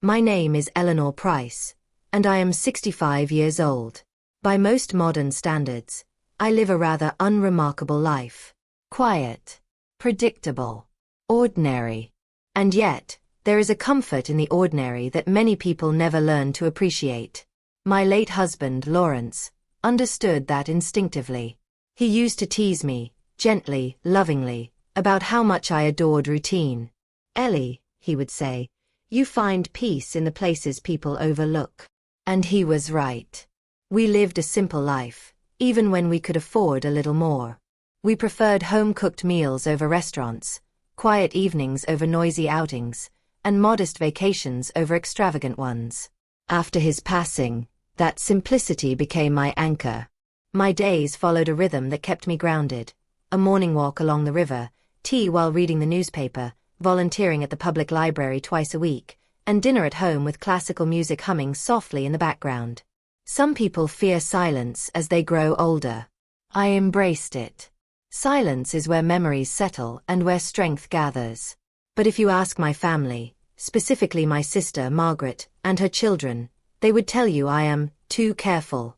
My name is Eleanor Price, and I am 65 years old. By most modern standards, I live a rather unremarkable life. Quiet, predictable, ordinary. And yet, there is a comfort in the ordinary that many people never learn to appreciate. My late husband, Lawrence, understood that instinctively. He used to tease me, gently, lovingly, about how much I adored routine. "Ellie," he would say, "you find peace in the places people overlook." And he was right. We lived a simple life, even when we could afford a little more. We preferred home-cooked meals over restaurants, quiet evenings over noisy outings, and modest vacations over extravagant ones. After his passing, that simplicity became my anchor. My days followed a rhythm that kept me grounded: a morning walk along the river, tea while reading the newspaper, volunteering at the public library twice a week, and dinner at home with classical music humming softly in the background. Some people fear silence as they grow older. I embraced it. Silence is where memories settle and where strength gathers. But if you ask my family, specifically my sister Margaret and her children, they would tell you I am too careful.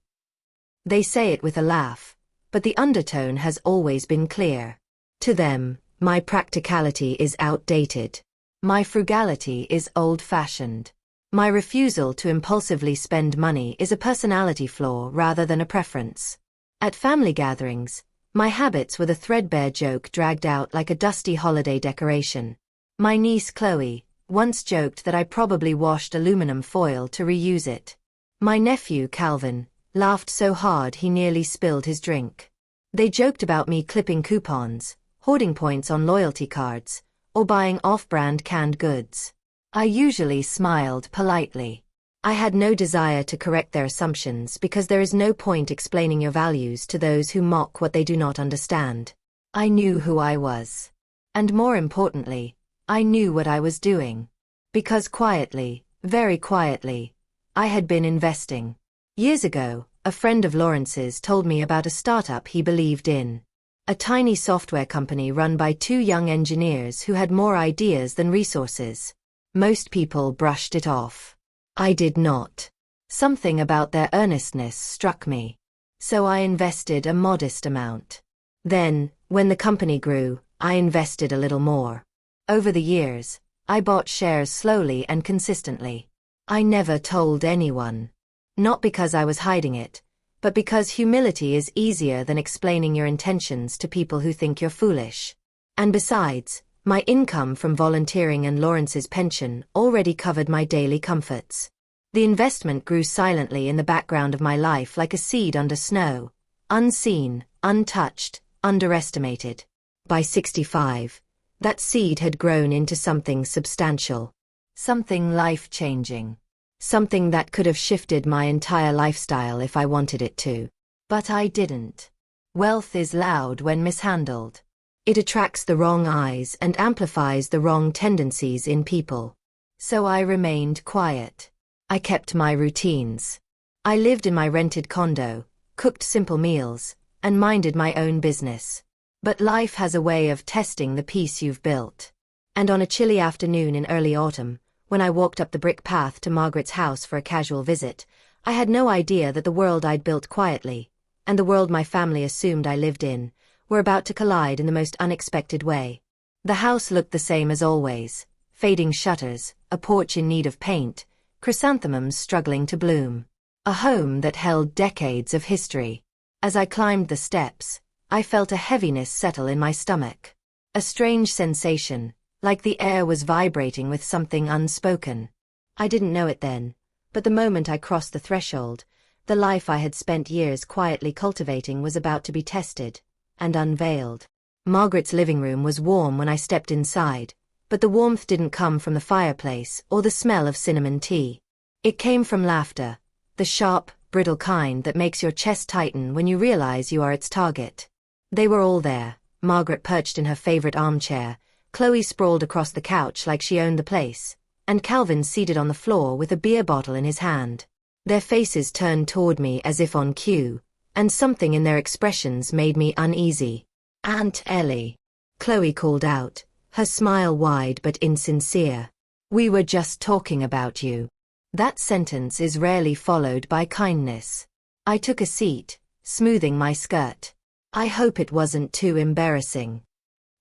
They say it with a laugh, but the undertone has always been clear. To them, my practicality is outdated. My frugality is old-fashioned. My refusal to impulsively spend money is a personality flaw rather than a preference. At family gatherings, my habits were the threadbare joke dragged out like a dusty holiday decoration. My niece Chloe once joked that I probably washed aluminum foil to reuse it. My nephew Calvin laughed so hard he nearly spilled his drink. They joked about me clipping coupons, hoarding points on loyalty cards, or buying off-brand canned goods. I usually smiled politely. I had no desire to correct their assumptions because there is no point explaining your values to those who mock what they do not understand. I knew who I was. And more importantly, I knew what I was doing. Because quietly, very quietly, I had been investing. Years ago, a friend of Lawrence's told me about a startup he believed in. A tiny software company run by two young engineers who had more ideas than resources. Most people brushed it off. I did not. Something about their earnestness struck me. So I invested a modest amount. Then, when the company grew, I invested a little more. Over the years, I bought shares slowly and consistently. I never told anyone. Not because I was hiding it, but because humility is easier than explaining your intentions to people who think you're foolish. And besides, my income from volunteering and Lawrence's pension already covered my daily comforts. The investment grew silently in the background of my life like a seed under snow, unseen, untouched, underestimated. By 65, that seed had grown into something substantial, something life-changing. Something that could have shifted my entire lifestyle if I wanted it to. But I didn't. Wealth is loud when mishandled. It attracts the wrong eyes and amplifies the wrong tendencies in people. So I remained quiet. I kept my routines. I lived in my rented condo, cooked simple meals, and minded my own business. But life has a way of testing the peace you've built. And on a chilly afternoon in early autumn, when I walked up the brick path to Margaret's house for a casual visit, I had no idea that the world I'd built quietly, and the world my family assumed I lived in, were about to collide in the most unexpected way. The house looked the same as always: fading shutters, a porch in need of paint, chrysanthemums struggling to bloom. A home that held decades of history. As I climbed the steps, I felt a heaviness settle in my stomach. A strange sensation, like the air was vibrating with something unspoken. I didn't know it then, but the moment I crossed the threshold, the life I had spent years quietly cultivating was about to be tested and unveiled. Margaret's living room was warm when I stepped inside, but the warmth didn't come from the fireplace or the smell of cinnamon tea. It came from laughter, the sharp, brittle kind that makes your chest tighten when you realize you are its target. They were all there: Margaret perched in her favorite armchair, Chloe sprawled across the couch like she owned the place, and Calvin seated on the floor with a beer bottle in his hand. Their faces turned toward me as if on cue, and something in their expressions made me uneasy. "Aunt Ellie," Chloe called out, her smile wide but insincere. We were just talking about you. That sentence is rarely followed by kindness. I took a seat, smoothing my skirt. I hope it wasn't too embarrassing.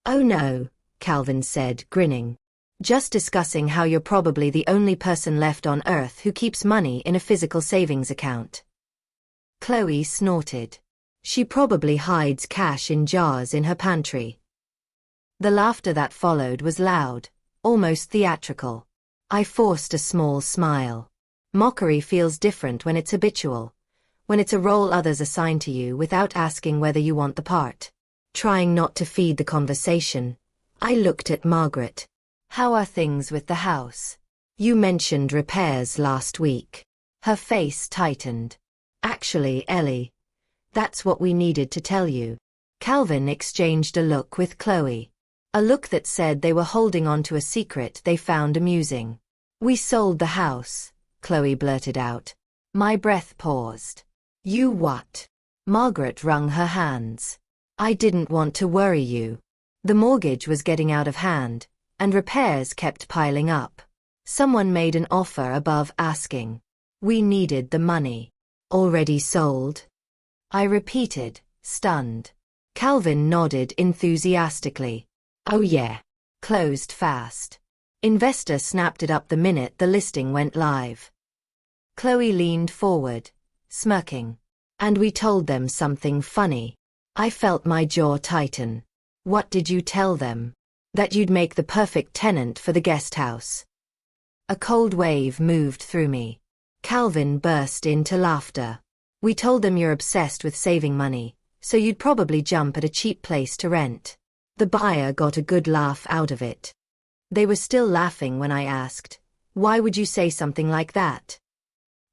Oh no, Calvin said, grinning. Just discussing how you're probably the only person left on Earth who keeps money in a physical savings account. Chloe snorted. She probably hides cash in jars in her pantry. The laughter that followed was loud, almost theatrical. I forced a small smile. Mockery feels different when it's habitual, when it's a role others assign to you without asking whether you want the part. Trying not to feed the conversation, I looked at Margaret. How are things with the house? You mentioned repairs last week. Her face tightened. Actually, Ellie, that's what we needed to tell you. Calvin exchanged a look with Chloe. A look that said they were holding on to a secret they found amusing. We sold the house, Chloe blurted out. My breath paused. You what? Margaret wrung her hands. I didn't want to worry you. The mortgage was getting out of hand, and repairs kept piling up. Someone made an offer above asking. We needed the money. Already sold? I repeated, stunned. Calvin nodded enthusiastically. Oh yeah. Closed fast. Investor snapped it up the minute the listing went live. Chloe leaned forward, smirking. And we told them something funny. I felt my jaw tighten. What did you tell them? That you'd make the perfect tenant for the guest house. A cold wave moved through me. Calvin burst into laughter. We told them you're obsessed with saving money, so you'd probably jump at a cheap place to rent. The buyer got a good laugh out of it. They were still laughing when I asked, why would you say something like that?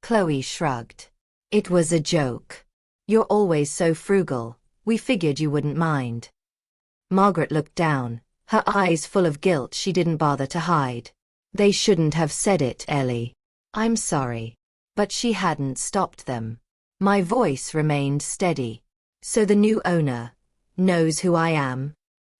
Chloe shrugged. It was a joke. You're always so frugal, we figured you wouldn't mind. Margaret looked down, her eyes full of guilt she didn't bother to hide. They shouldn't have said it, Ellie. I'm sorry. But she hadn't stopped them. My voice remained steady. So the new owner knows who I am?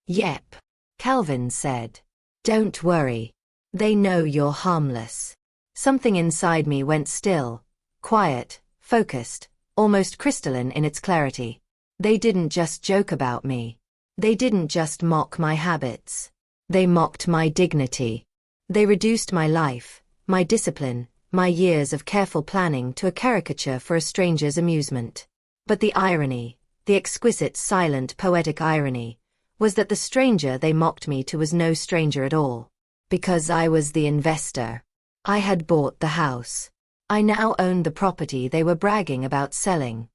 Yep, Calvin said. Don't worry. They know you're harmless. Something inside me went still, quiet, focused, almost crystalline in its clarity. They didn't just joke about me. They didn't just mock my habits. They mocked my dignity. They reduced my life, my discipline, my years of careful planning to a caricature for a stranger's amusement. But the irony, the exquisite silent poetic irony, was that the stranger they mocked me to was no stranger at all. Because I was the investor. I had bought the house. I now owned the property they were bragging about selling.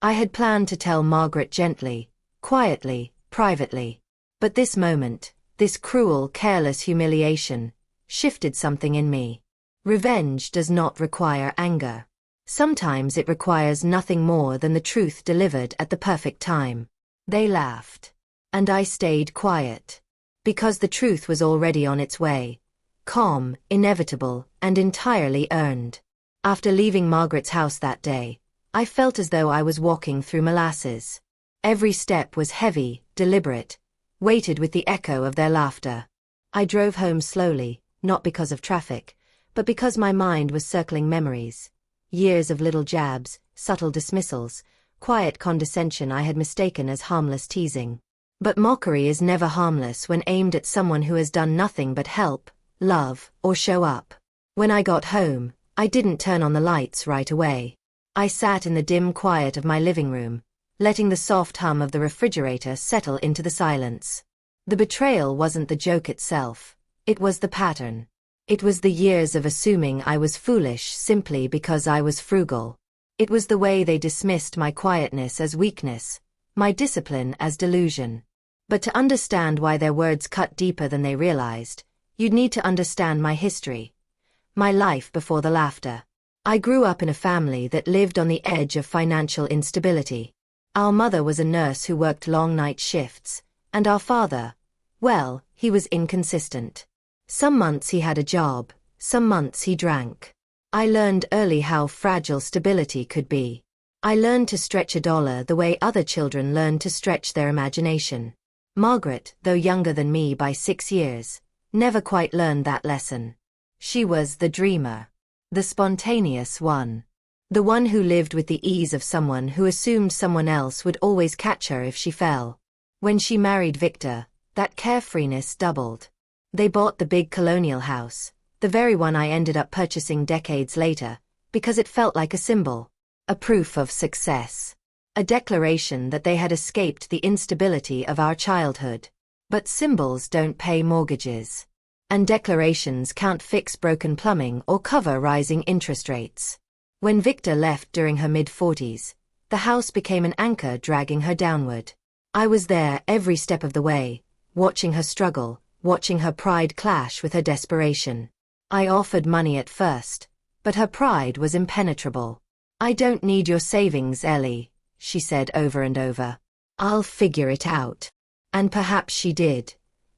I had planned to tell Margaret gently, quietly, privately. But this moment, this cruel, careless humiliation, shifted something in me. Revenge does not require anger. Sometimes it requires nothing more than the truth delivered at the perfect time. They laughed. And I stayed quiet. Because the truth was already on its way. Calm, inevitable, and entirely earned. After leaving Margaret's house that day, I felt as though I was walking through molasses. Every step was heavy, deliberate, weighted with the echo of their laughter. I drove home slowly, not because of traffic, but because my mind was circling memories. Years of little jabs, subtle dismissals, quiet condescension I had mistaken as harmless teasing. But mockery is never harmless when aimed at someone who has done nothing but help, love, or show up. When I got home, I didn't turn on the lights right away. I sat in the dim quiet of my living room, letting the soft hum of the refrigerator settle into the silence. The betrayal wasn't the joke itself, it was the pattern. It was the years of assuming I was foolish simply because I was frugal. It was the way they dismissed my quietness as weakness, my discipline as delusion. But to understand why their words cut deeper than they realized, you'd need to understand my history. My life before the laughter. I grew up in a family that lived on the edge of financial instability. Our mother was a nurse who worked long night shifts, and our father, well, he was inconsistent. Some months he had a job, some months he drank. I learned early how fragile stability could be. I learned to stretch a dollar the way other children learn to stretch their imagination. Margaret, though younger than me by 6 years, never quite learned that lesson. She was the dreamer. The spontaneous one. The one who lived with the ease of someone who assumed someone else would always catch her if she fell. When she married Victor, that carefreeness doubled. They bought the big colonial house, the very one I ended up purchasing decades later, because it felt like a symbol. A proof of success. A declaration that they had escaped the instability of our childhood. But symbols don't pay mortgages. And declarations can't fix broken plumbing or cover rising interest rates. When Victor left during her mid-40s, the house became an anchor dragging her downward. I was there every step of the way, watching her struggle, watching her pride clash with her desperation. I offered money at first, but her pride was impenetrable. "I don't need your savings, Ellie," she said over and over. "I'll figure it out." And perhaps she did.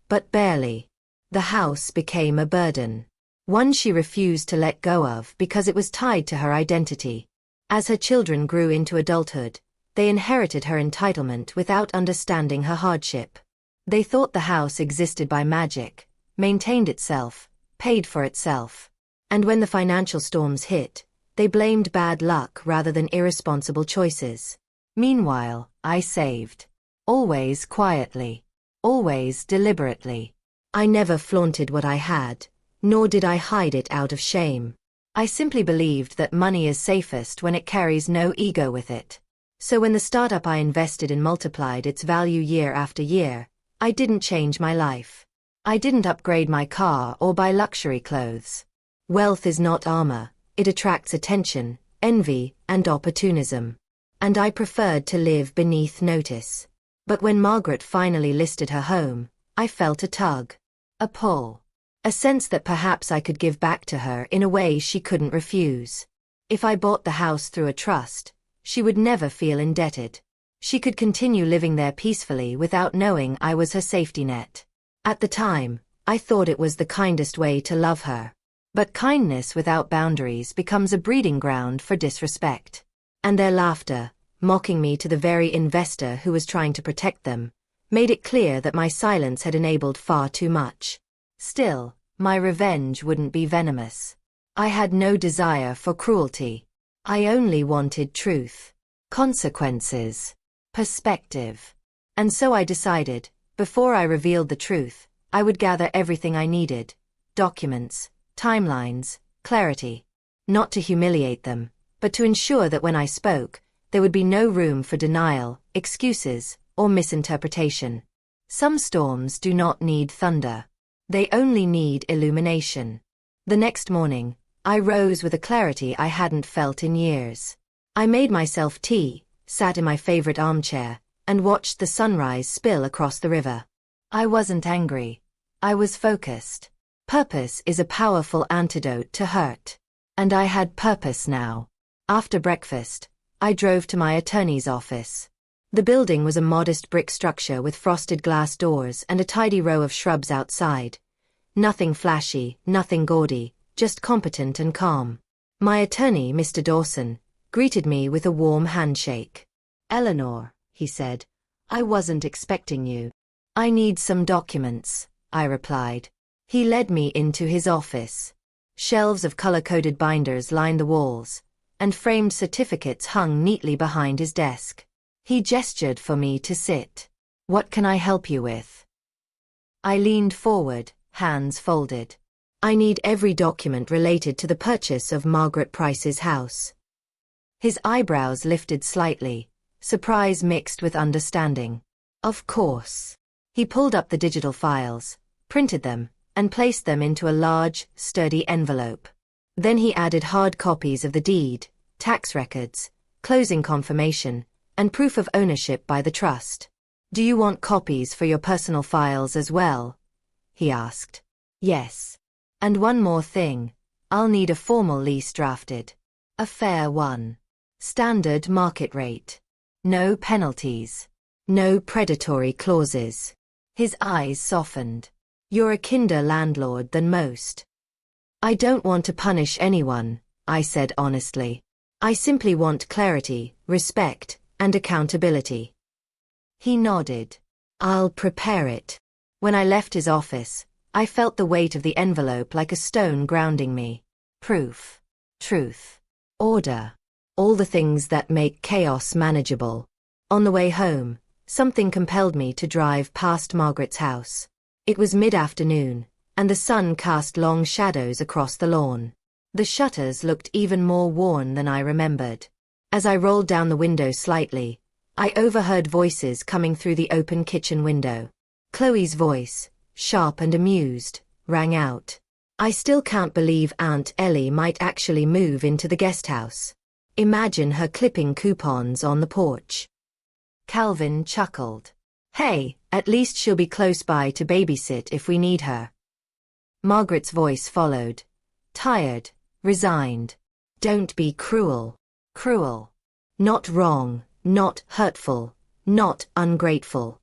But barely. The house became a burden. One she refused to let go of because it was tied to her identity. As her children grew into adulthood, they inherited her entitlement without understanding her hardship. They thought the house existed by magic, maintained itself, paid for itself. And when the financial storms hit, they blamed bad luck rather than irresponsible choices. Meanwhile, I saved. Always quietly. Always deliberately. I never flaunted what I had, nor did I hide it out of shame. I simply believed that money is safest when it carries no ego with it. So when the startup I invested in multiplied its value year after year, I didn't change my life. I didn't upgrade my car or buy luxury clothes. Wealth is not armor, it attracts attention, envy, and opportunism. And I preferred to live beneath notice. But when Margaret finally listed her home, I felt a tug. A pull. A sense that perhaps I could give back to her in a way she couldn't refuse. If I bought the house through a trust, she would never feel indebted. She could continue living there peacefully without knowing I was her safety net. At the time, I thought it was the kindest way to love her. But kindness without boundaries becomes a breeding ground for disrespect. And their laughter, mocking me to the very investor who was trying to protect them, made it clear that my silence had enabled far too much. Still, my revenge wouldn't be venomous. I had no desire for cruelty. I only wanted truth. Consequences. Perspective. And so I decided, before I revealed the truth, I would gather everything I needed. Documents, timelines, clarity. Not to humiliate them, but to ensure that when I spoke, there would be no room for denial, excuses, or misinterpretation. Some storms do not need thunder. They only need illumination. The next morning, I rose with a clarity I hadn't felt in years. I made myself tea, sat in my favorite armchair, and watched the sunrise spill across the river. I wasn't angry. I was focused. Purpose is a powerful antidote to hurt. And I had purpose now. After breakfast, I drove to my attorney's office. The building was a modest brick structure with frosted glass doors and a tidy row of shrubs outside. Nothing flashy, nothing gaudy, just competent and calm. My attorney, Mr. Dawson, greeted me with a warm handshake. "Eleanor," he said, "I wasn't expecting you." "I need some documents," I replied. He led me into his office. Shelves of color-coded binders lined the walls, and framed certificates hung neatly behind his desk. He gestured for me to sit. "What can I help you with?" I leaned forward, hands folded. "I need every document related to the purchase of Margaret Price's house." His eyebrows lifted slightly, surprise mixed with understanding. "Of course." He pulled up the digital files, printed them, and placed them into a large, sturdy envelope. Then he added hard copies of the deed, tax records, closing confirmation, and proof of ownership by the trust. "Do you want copies for your personal files as well?" he asked. "Yes. And one more thing, I'll need a formal lease drafted. A fair one. Standard market rate. No penalties. No predatory clauses." His eyes softened. "You're a kinder landlord than most." "I don't want to punish anyone," I said honestly. "I simply want clarity, respect, and accountability." He nodded. "I'll prepare it." When I left his office, I felt the weight of the envelope like a stone grounding me. Proof. Truth. Order. All the things that make chaos manageable. On the way home, something compelled me to drive past Margaret's house. It was mid-afternoon, and the sun cast long shadows across the lawn. The shutters looked even more worn than I remembered. As I rolled down the window slightly, I overheard voices coming through the open kitchen window. Chloe's voice, sharp and amused, rang out. I still can't believe Aunt Ellie might actually move into the guest house. Imagine her clipping coupons on the porch. Calvin chuckled. Hey, at least she'll be close by to babysit if we need her. Margaret's voice followed. Tired, resigned. Don't be cruel. Cruel. Not wrong, not hurtful, not ungrateful.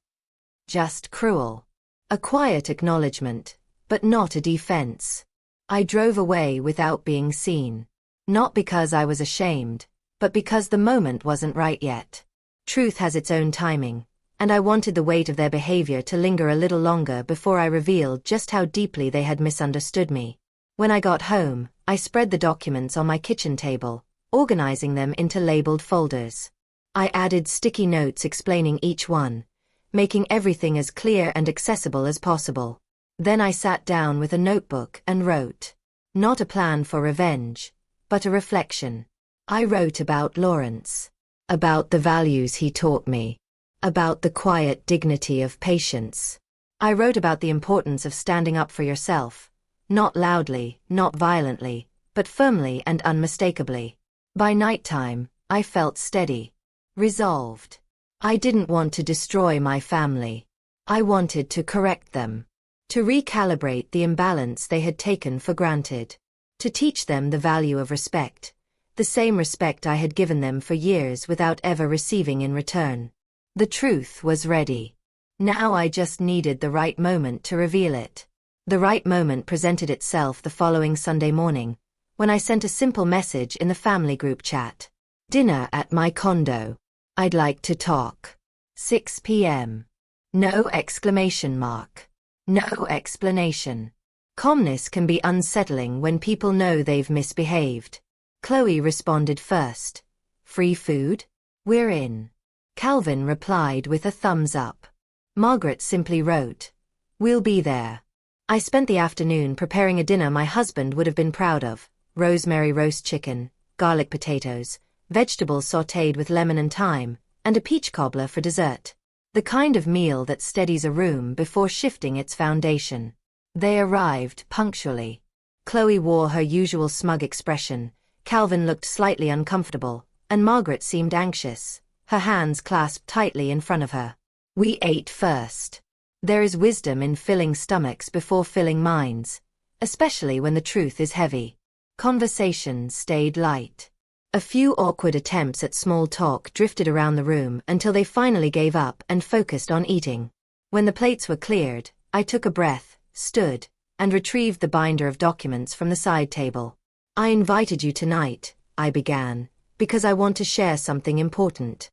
Just cruel. A quiet acknowledgement, but not a defense. I drove away without being seen. Not because I was ashamed, but because the moment wasn't right yet. Truth has its own timing, and I wanted the weight of their behavior to linger a little longer before I revealed just how deeply they had misunderstood me. When I got home, I spread the documents on my kitchen table, organizing them into labeled folders. I added sticky notes explaining each one, making everything as clear and accessible as possible. Then I sat down with a notebook and wrote. Not a plan for revenge, but a reflection. I wrote about Lawrence. About the values he taught me. About the quiet dignity of patience. I wrote about the importance of standing up for yourself. Not loudly, not violently, but firmly and unmistakably. By nighttime, I felt steady. Resolved. I didn't want to destroy my family. I wanted to correct them. To recalibrate the imbalance they had taken for granted. To teach them the value of respect. The same respect I had given them for years without ever receiving in return. The truth was ready. Now I just needed the right moment to reveal it. The right moment presented itself the following Sunday morning, when I sent a simple message in the family group chat. Dinner at my condo. I'd like to talk. 6 p.m. No exclamation mark. No explanation. Calmness can be unsettling when people know they've misbehaved. Chloe responded first. Free food? We're in. Calvin replied with a thumbs up. Margaret simply wrote. We'll be there. I spent the afternoon preparing a dinner my husband would have been proud of. Rosemary roast chicken, garlic potatoes, vegetables sautéed with lemon and thyme, and a peach cobbler for dessert. The kind of meal that steadies a room before shifting its foundation. They arrived punctually. Chloe wore her usual smug expression, Calvin looked slightly uncomfortable, and Margaret seemed anxious, her hands clasped tightly in front of her. We ate first. There is wisdom in filling stomachs before filling minds, especially when the truth is heavy. Conversation stayed light. A few awkward attempts at small talk drifted around the room until they finally gave up and focused on eating. When the plates were cleared, I took a breath, stood, and retrieved the binder of documents from the side table. I invited you tonight, I began, because I want to share something important.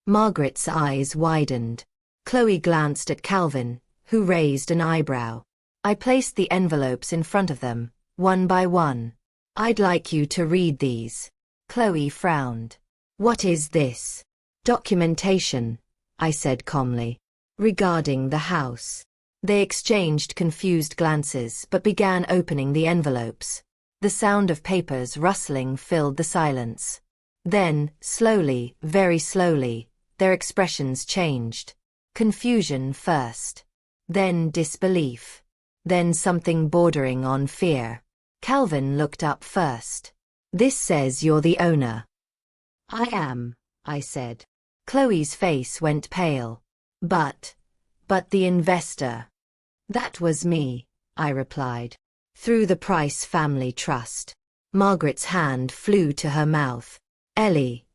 Margaret's eyes widened. Chloe glanced at Calvin, who raised an eyebrow. I placed the envelopes in front of them, one by one. I'd like you to read these. Chloe frowned. What is this? Documentation, I said calmly. Regarding the house. They exchanged confused glances but began opening the envelopes. The sound of papers rustling filled the silence. Then, slowly, very slowly, their expressions changed. Confusion first. Then disbelief. Then something bordering on fear. Calvin looked up first. This says you're the owner. I am, I said. Chloe's face went pale. But the investor. That was me, I replied. Through the Price Family Trust. Margaret's hand flew to her mouth. Ellie,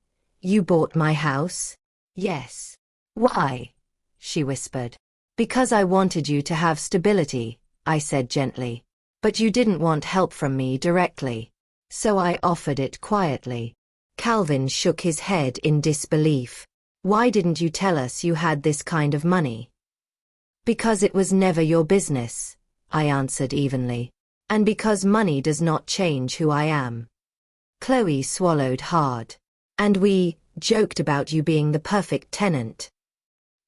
you bought my house? Yes. Why? She whispered. Because I wanted you to have stability, I said gently. But you didn't want help from me directly. So I offered it quietly. Calvin shook his head in disbelief. Why didn't you tell us you had this kind of money? Because it was never your business, I answered evenly. And because money does not change who I am. Chloe swallowed hard. And we joked about you being the perfect tenant.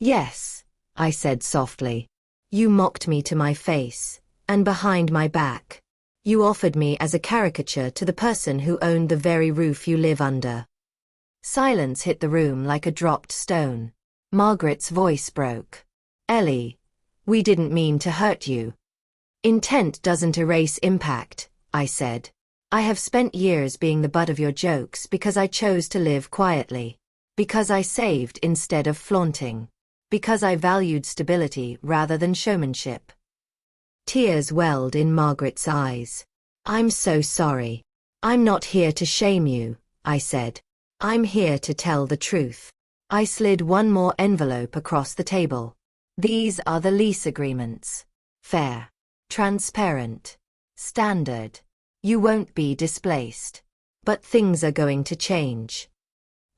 Yes, I said softly. You mocked me to my face, and behind my back. You offered me as a caricature to the person who owned the very roof you live under. Silence hit the room like a dropped stone. Margaret's voice broke. Ellie, we didn't mean to hurt you. Intent doesn't erase impact, I said. I have spent years being the butt of your jokes because I chose to live quietly. Because I saved instead of flaunting. Because I valued stability rather than showmanship. Tears welled in Margaret's eyes. I'm so sorry. I'm not here to shame you, I said. I'm here to tell the truth. I slid one more envelope across the table. These are the lease agreements. Fair. Transparent. Standard. You won't be displaced. But things are going to change.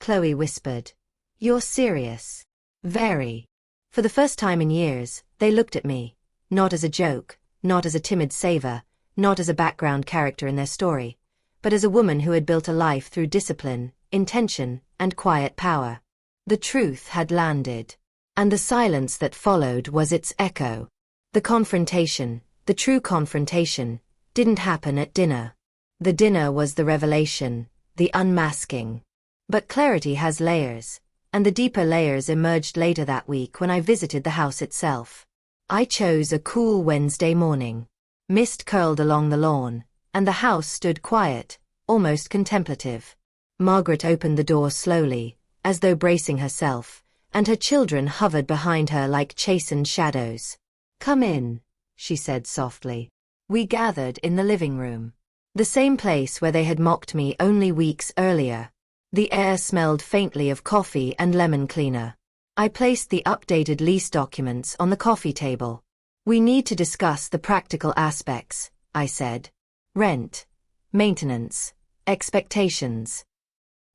Chloe whispered. You're serious. Very. For the first time in years, they looked at me. Not as a joke, not as a timid saver, not as a background character in their story, but as a woman who had built a life through discipline, intention, and quiet power. The truth had landed. And the silence that followed was its echo. The confrontation, the true confrontation, didn't happen at dinner. The dinner was the revelation, the unmasking. But clarity has layers, and the deeper layers emerged later that week when I visited the house itself. I chose a cool Wednesday morning. Mist curled along the lawn, and the house stood quiet, almost contemplative. Margaret opened the door slowly, as though bracing herself, and her children hovered behind her like chastened shadows. Come in, she said softly. We gathered in the living room. The same place where they had mocked me only weeks earlier. The air smelled faintly of coffee and lemon cleaner. I placed the updated lease documents on the coffee table. We need to discuss the practical aspects, I said. Rent, maintenance, expectations.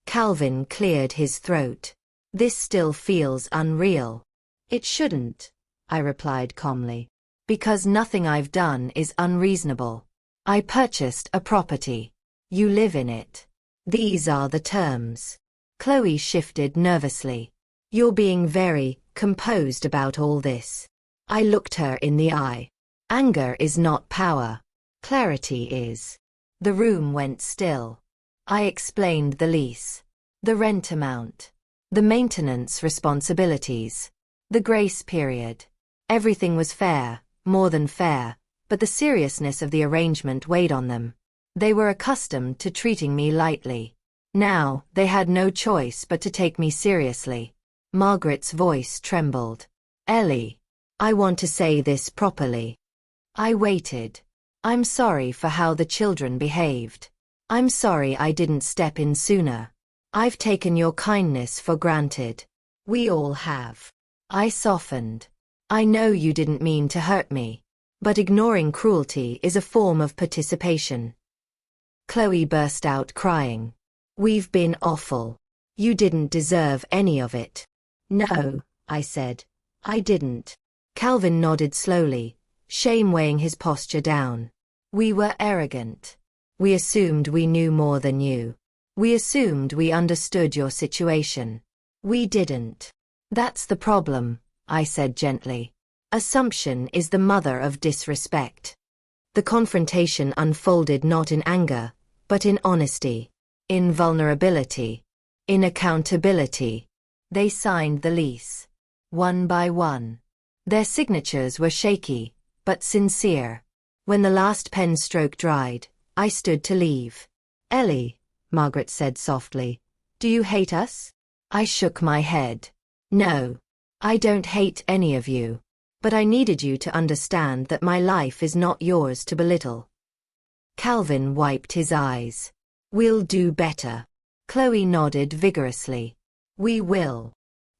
Calvin cleared his throat. This still feels unreal. It shouldn't, I replied calmly. Because nothing I've done is unreasonable. I purchased a property. You live in it. These are the terms. Chloe shifted nervously. You're being very composed about all this. I looked her in the eye. Anger is not power. Clarity is. The room went still. I explained the lease. The rent amount. The maintenance responsibilities. The grace period. Everything was fair. More than fair, but the seriousness of the arrangement weighed on them. They were accustomed to treating me lightly. Now, they had no choice but to take me seriously. Margaret's voice trembled. Ellie, I want to say this properly. I waited. I'm sorry for how the children behaved. I'm sorry I didn't step in sooner. I've taken your kindness for granted. We all have. I softened. I know you didn't mean to hurt me. But ignoring cruelty is a form of participation. Chloe burst out crying. We've been awful. You didn't deserve any of it. No, I said. I didn't. Calvin nodded slowly, shame weighing his posture down. We were arrogant. We assumed we knew more than you. We assumed we understood your situation. We didn't. That's the problem, I said gently. Assumption is the mother of disrespect. The confrontation unfolded not in anger, but in honesty, in vulnerability, in accountability. They signed the lease. One by one. Their signatures were shaky, but sincere. When the last pen stroke dried, I stood to leave. Ellie, Margaret said softly, do you hate us? I shook my head. No. I don't hate any of you. But I needed you to understand that my life is not yours to belittle. Calvin wiped his eyes. We'll do better. Chloe nodded vigorously. We will.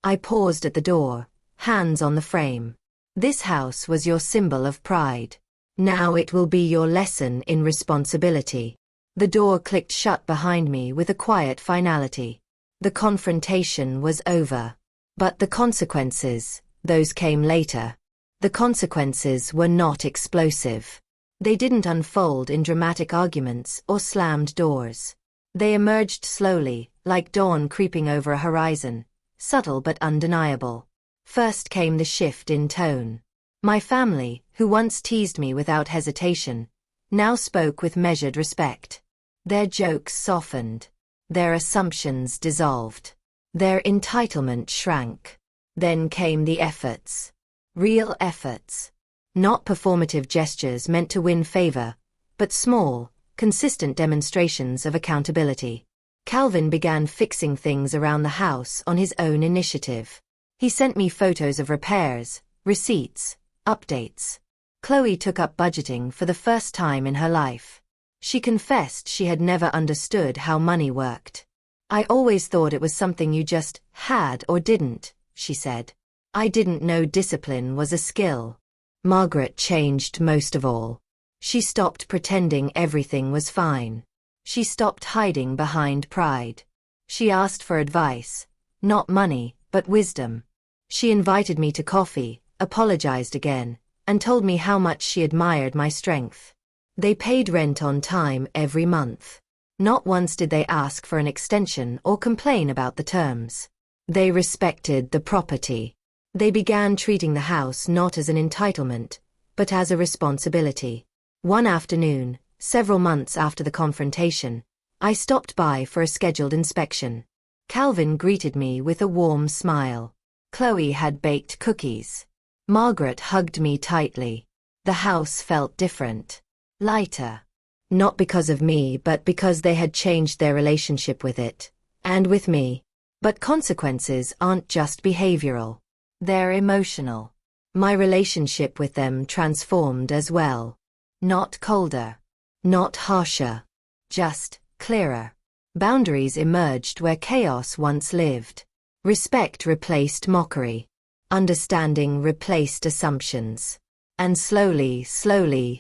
I paused at the door, hands on the frame. This house was your symbol of pride. Now it will be your lesson in responsibility. The door clicked shut behind me with a quiet finality. The confrontation was over. But the consequences, those came later. The consequences were not explosive. They didn't unfold in dramatic arguments or slammed doors. They emerged slowly, like dawn creeping over a horizon, subtle but undeniable. First came the shift in tone. My family, who once teased me without hesitation, now spoke with measured respect. Their jokes softened. Their assumptions dissolved. Their entitlement shrank. Then came the efforts. Real efforts. Not performative gestures meant to win favor, but small, consistent demonstrations of accountability. Calvin began fixing things around the house on his own initiative. He sent me photos of repairs, receipts, updates. Chloe took up budgeting for the first time in her life. She confessed she had never understood how money worked. "I always thought it was something you just had or didn't," she said. "I didn't know discipline was a skill." Margaret changed most of all. She stopped pretending everything was fine. She stopped hiding behind pride. She asked for advice, not money, but wisdom. She invited me to coffee, apologized again, and told me how much she admired my strength. They paid rent on time every month. Not once did they ask for an extension or complain about the terms. They respected the property. They began treating the house not as an entitlement, but as a responsibility. One afternoon, several months after the confrontation, I stopped by for a scheduled inspection. Calvin greeted me with a warm smile. Chloe had baked cookies. Margaret hugged me tightly. The house felt different. Lighter. Not because of me, but because they had changed their relationship with it. And with me. But consequences aren't just behavioral. They're emotional. My relationship with them transformed as well. Not colder. Not harsher. Just clearer. Boundaries emerged where chaos once lived. Respect replaced mockery. Understanding replaced assumptions. And slowly,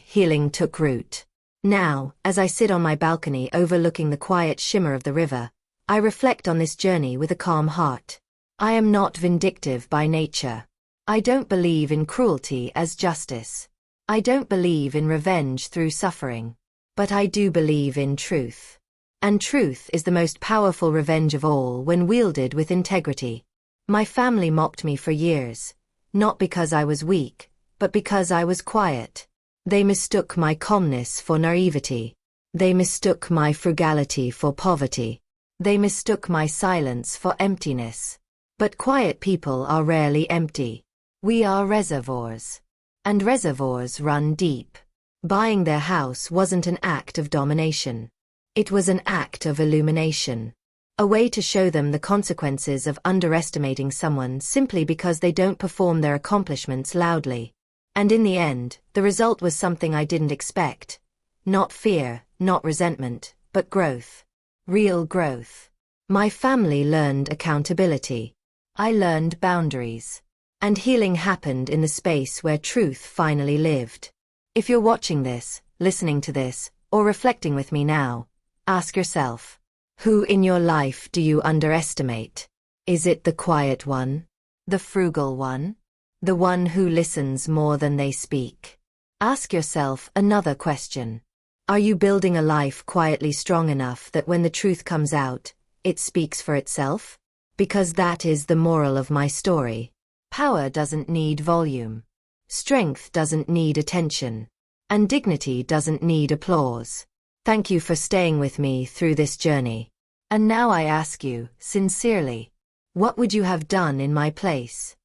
healing took root. Now, as I sit on my balcony overlooking the quiet shimmer of the river, I reflect on this journey with a calm heart. I am not vindictive by nature. I don't believe in cruelty as justice. I don't believe in revenge through suffering. But I do believe in truth. And truth is the most powerful revenge of all when wielded with integrity. My family mocked me for years, not because I was weak, but because I was quiet. They mistook my calmness for naivety. They mistook my frugality for poverty. They mistook my silence for emptiness. But quiet people are rarely empty. We are reservoirs. And reservoirs run deep. Buying their house wasn't an act of domination. It was an act of illumination. A way to show them the consequences of underestimating someone simply because they don't perform their accomplishments loudly. And in the end, the result was something I didn't expect. Not fear, not resentment, but growth. Real growth. My family learned accountability. I learned boundaries. And healing happened in the space where truth finally lived. If you're watching this, listening to this, or reflecting with me now, ask yourself, who in your life do you underestimate? Is it the quiet one? The frugal one? The one who listens more than they speak? Ask yourself another question. Are you building a life quietly strong enough that when the truth comes out, it speaks for itself? Because that is the moral of my story. Power doesn't need volume. Strength doesn't need attention. And dignity doesn't need applause. Thank you for staying with me through this journey. And now I ask you, sincerely, what would you have done in my place?